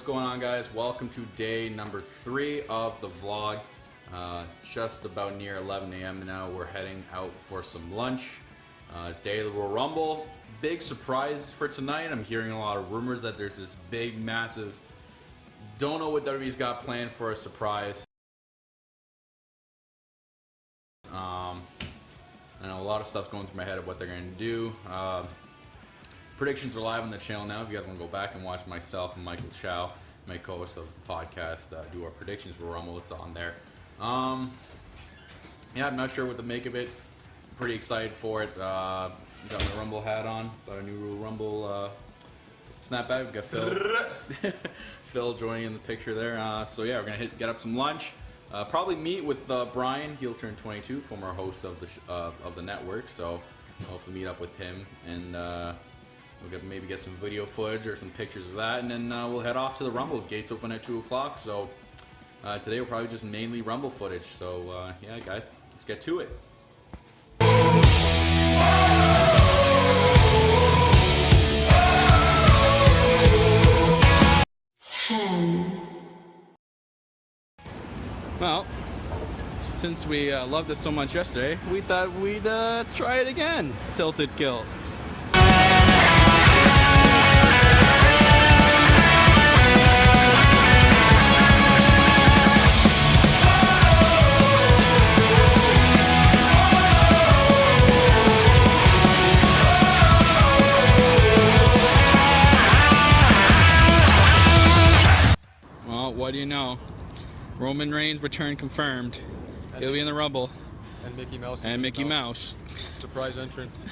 going on, guys? Welcome to day number 3 of the vlog. Just about near 11 a.m. now. We're heading out for some lunch. Day of the Royal Rumble. Big surprise for tonight. I'm hearing a lot of rumors that there's this big, massive, don't know what WWE's got planned for a surprise. I know a lot of stuff's going through my head of what they're going to do. Predictions are live on the channel now. If you guys want to go back and watch myself and Michael Chow, my co-host of the podcast, do our predictions for Rumble, it's on there. Yeah, I'm not sure what to make of it. I'm pretty excited for it. Got my Rumble hat on. Got a new Rumble snapback. Got Phil. Phil joining in the picture there. So yeah, we're gonna get up some lunch. Probably meet with Brian. He'll turn 22, former host of the network. So hopefully meet up with him and we'll maybe get some video footage or some pictures of that, and then we'll head off to the Rumble. Gates open at 2 o'clock. So today we'll probably just mainly Rumble footage. So yeah, guys, let's get to it. 10. Well, since we loved it so much yesterday, we thought we'd try it again. Tilted Kilt. Well, what do you know? Roman Reigns return confirmed. He'll be in the Rumble. And Mickey Mouse. And Mickey Mouse. Surprise entrance.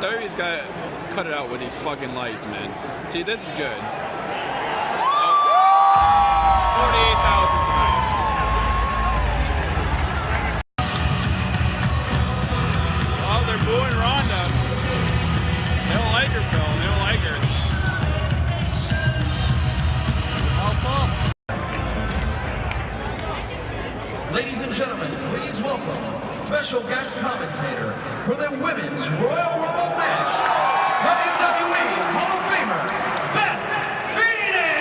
WWE's got to cut it out with these fucking lights, man. See, this is good. 48,000 tonight. Oh, they're booing Ronda. They don't like her, Phil. They don't like her. special guest commentator for the Women's Royal Rumble match, WWE Hall of Famer, Beth Phoenix!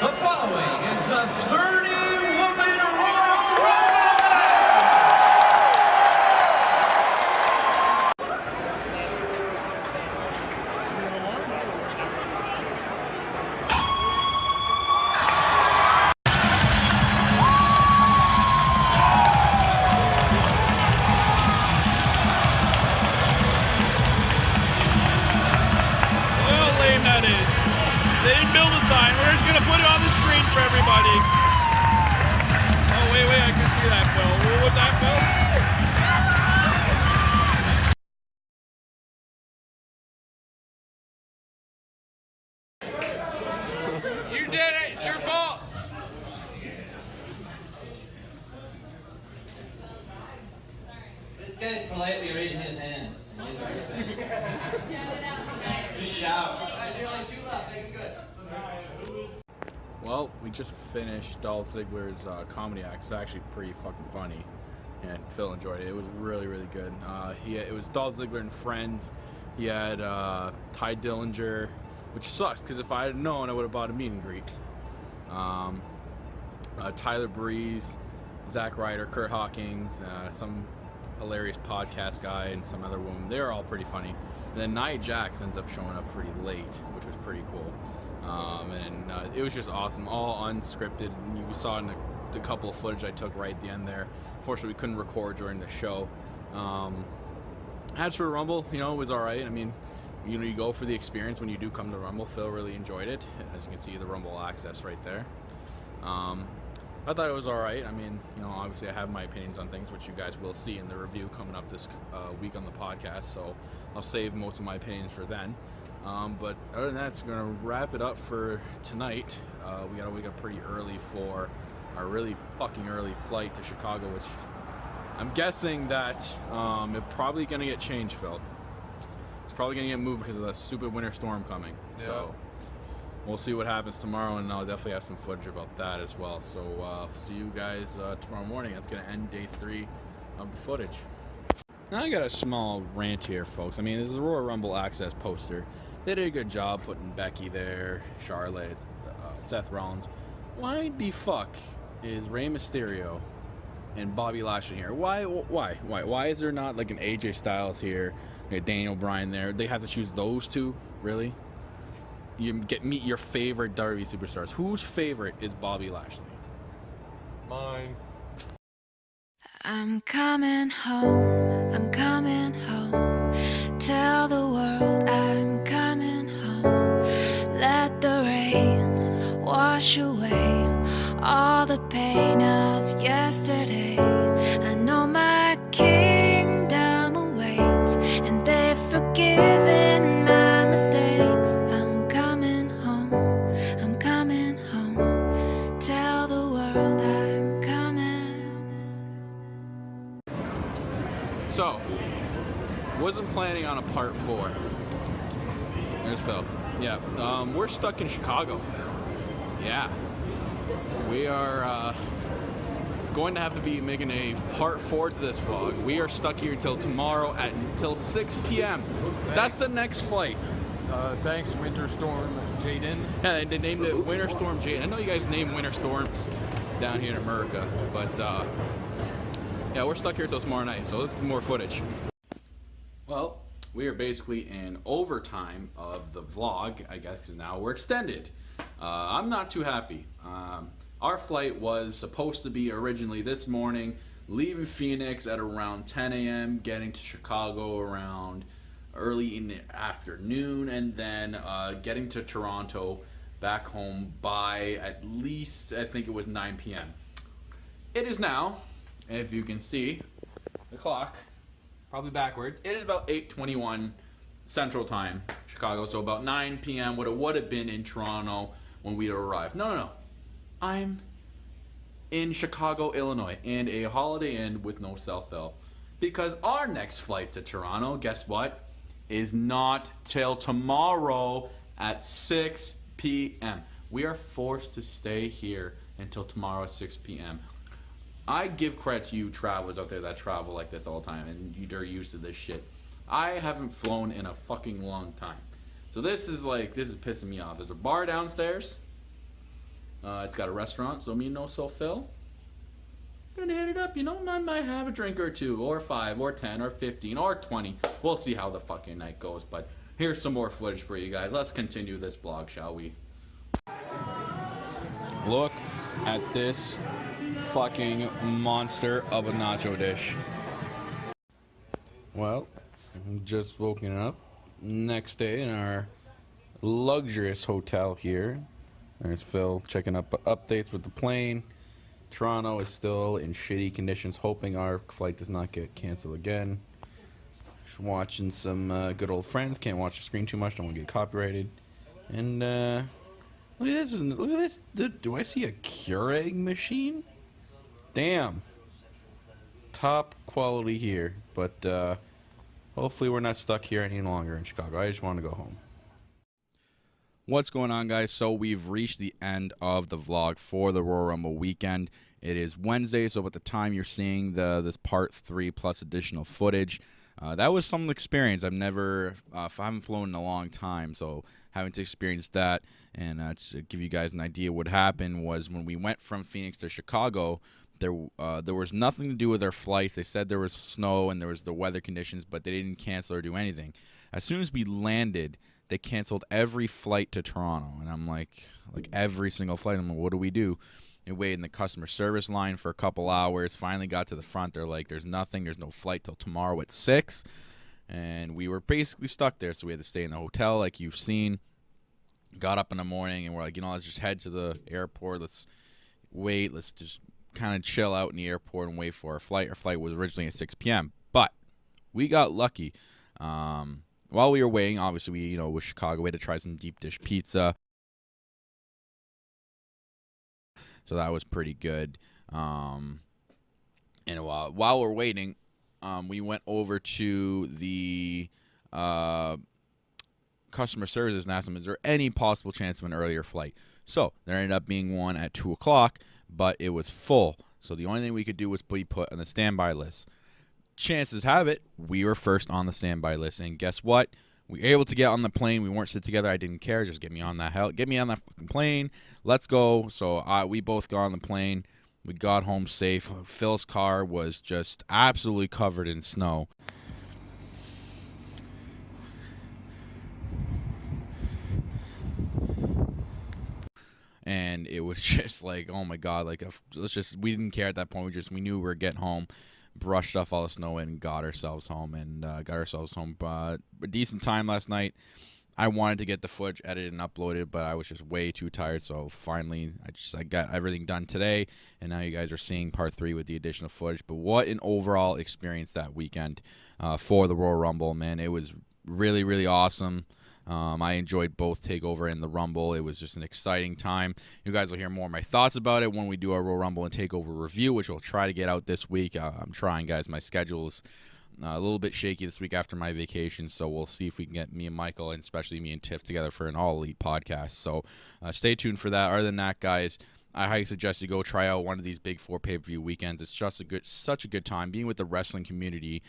The following is the 30-woman Royal Rumble match! How lame that is. They didn't build a sign. We're just going to put it on the screen for everybody. Oh, wait, I can see that, Phil. What was that, Phil? You did it. It's your fault. This guy's politely raising his hand. He's right there. Just shout. Guys, you're only 2 left. Make it good. Well, we just finished Dolph Ziggler's comedy act. It's actually pretty fucking funny, and Phil enjoyed it. It was really, really good. It was Dolph Ziggler and friends. He had Ty Dillinger, which sucks because if I had known, I would have bought a meet and greet. Tyler Breeze, Zack Ryder, Kurt Hawkins, some hilarious podcast guy, and some other woman. They were all pretty funny. And then Nia Jax ends up showing up pretty late, which was pretty cool. It was just awesome, all unscripted. And you saw in the couple of footage I took right at the end there. Unfortunately, we couldn't record during the show. As for Rumble, it was all right. I mean, you go for the experience when you do come to Rumble. Phil really enjoyed it. As you can see, the Rumble access right there. I thought it was all right. I mean, obviously I have my opinions on things, which you guys will see in the review coming up this week on the podcast. So I'll save most of my opinions for then. But other than that, it's going to wrap it up for tonight. We got to wake up pretty early for our really fucking early flight to Chicago, which I'm guessing that it's probably going to get changed, Phil. It's probably going to get moved because of the stupid winter storm coming. Yeah. So we'll see what happens tomorrow, and I'll definitely have some footage about that as well. So see you guys tomorrow morning. That's going to end day 3 of the footage. Now I got a small rant here, folks. I mean, this is a Royal Rumble Access poster. They did a good job putting Becky there, Charlotte, Seth Rollins. Why the fuck is Rey Mysterio and Bobby Lashley here? Why is there not like an AJ Styles here, like a Daniel Bryan there? They have to choose those two? Really? You meet your favorite WWE superstars. Whose favorite is Bobby Lashley? Mine. I'm coming home, I'm coming home. Tell the world I'm coming home. Let the rain wash away all the pain of yesterday. I know my kingdom awaits, and they've forgiven my mistakes. I'm coming home, I'm coming home. Tell the world I'm coming. So, wasn't planning on a part 4. There's Phil. Yeah, we're stuck in Chicago. Yeah. We are going to have to be making a part 4 to this vlog. We are stuck here until tomorrow until 6 p.m. That's the next flight. Thanks, Winter Storm Jaden. Yeah, they named it Winter Storm Jaden. I know you guys name winter storms down here in America, but yeah, we're stuck here till tomorrow night, so let's do more footage. Well, we are basically in overtime of the vlog, I guess, because now we're extended. I'm not too happy. Our flight was supposed to be originally this morning, leaving Phoenix at around 10 a.m., getting to Chicago around early in the afternoon, and then getting to Toronto back home by at least, I think it was 9 p.m. It is now, if you can see the clock, probably backwards, it is about 8:21 Central Time, Chicago, so about 9 p.m. what it would have been in Toronto when we arrived. No. I'm in Chicago, Illinois, and a Holiday Inn with no cell phone. because our next flight to Toronto, guess what, is not till tomorrow at 6 p.m. We are forced to stay here until tomorrow at 6 p.m. I give credit to you travelers out there that travel like this all the time, and you're used to this shit. I haven't flown in a fucking long time. So this is pissing me off. There's a bar downstairs. It's got a restaurant, so me and No-So Phil, gonna hit it up, you know, I might have a drink or two, or 5, or 10, or 15, or 20. We'll see how the fucking night goes, but here's some more footage for you guys. Let's continue this vlog, shall we? Look at this fucking monster of a nacho dish. Well, I'm just woken up. Next day in our luxurious hotel here. There's Phil checking up updates with the plane. Toronto is still in shitty conditions, hoping our flight does not get canceled again. Just watching some good old Friends. Can't watch the screen too much, don't want to get copyrighted. And look at this. Look at this. Do I see a Keurig machine? Damn. Top quality here. But hopefully we're not stuck here any longer in Chicago. I just want to go home. What's going on, guys? So we've reached the end of the vlog for the Royal Rumble weekend. It is Wednesday, so at the time you're seeing this part 3 plus additional footage, that was some experience. I haven't flown in a long time, so having to experience that and to give you guys an idea what happened was when we went from Phoenix to Chicago, there was nothing to do with our flights. They said there was snow and there was the weather conditions, but they didn't cancel or do anything. As soon as we landed, they canceled every flight to Toronto, and I'm like every single flight. I'm like, what do we do? We waited in the customer service line for a couple hours. Finally got to the front. They're like, there's no flight till tomorrow at 6, and we were basically stuck there. So we had to stay in the hotel, like you've seen. Got up in the morning, and we're like, let's just head to the airport. Let's wait. Let's just kind of chill out in the airport and wait for our flight. Our flight was originally at 6 p.m., but we got lucky. While we were waiting, obviously with Chicago, we had to try some deep dish pizza. So that was pretty good. And while we're waiting, we went over to the customer services and asked them, is there any possible chance of an earlier flight? So there ended up being one at 2 o'clock, but it was full. So the only thing we could do was be put on the standby list. Chances have it, we were first on the standby list, and guess what? We were able to get on the plane. We weren't sit together. I didn't care. Just get me on that fucking plane. Let's go. So we both got on the plane. We got home safe. Phil's car was just absolutely covered in snow. And it was just like, oh my god, we didn't care at that point. We knew we were getting home. Brushed off all the snow and got ourselves home a decent time last night. I wanted to get the footage edited and uploaded, but I was just way too tired. So finally, I got everything done today, and now you guys are seeing part 3 with the additional footage. But what an overall experience that weekend for the Royal Rumble, man! It was really, really awesome. I enjoyed both Takeover and the Rumble. It was just an exciting time. You guys will hear more of my thoughts about it when we do our Royal Rumble and Takeover review, which we'll try to get out this week. I'm trying, guys. My schedule is a little bit shaky this week after my vacation, so we'll see if we can get me and Michael, and especially me and Tiff, together for an all-elite podcast. So stay tuned for that. Other than that, guys, I highly suggest you go try out one of these Big 4 pay-per-view weekends. It's just such a good time. Being with the wrestling community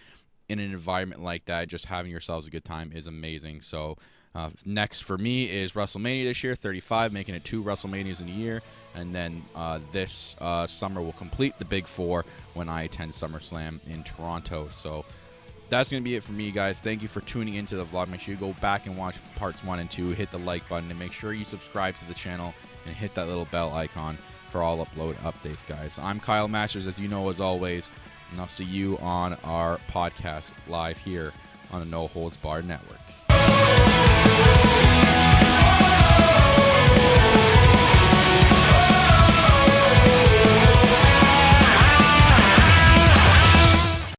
in an environment like that, just having yourselves a good time is amazing. So next for me is WrestleMania this year, 35, making it 2 WrestleManias in a year. And then this summer will complete the Big 4 when I attend SummerSlam in Toronto. So that's going to be it for me, guys. Thank you for tuning into the vlog. Make sure you go back and watch parts 1 and 2. Hit the like button, and make sure you subscribe to the channel and hit that little bell icon for all upload updates, guys. I'm Kyle Masters, as you know, as always, and I'll see you on our podcast live here on the No Holds Barred Network.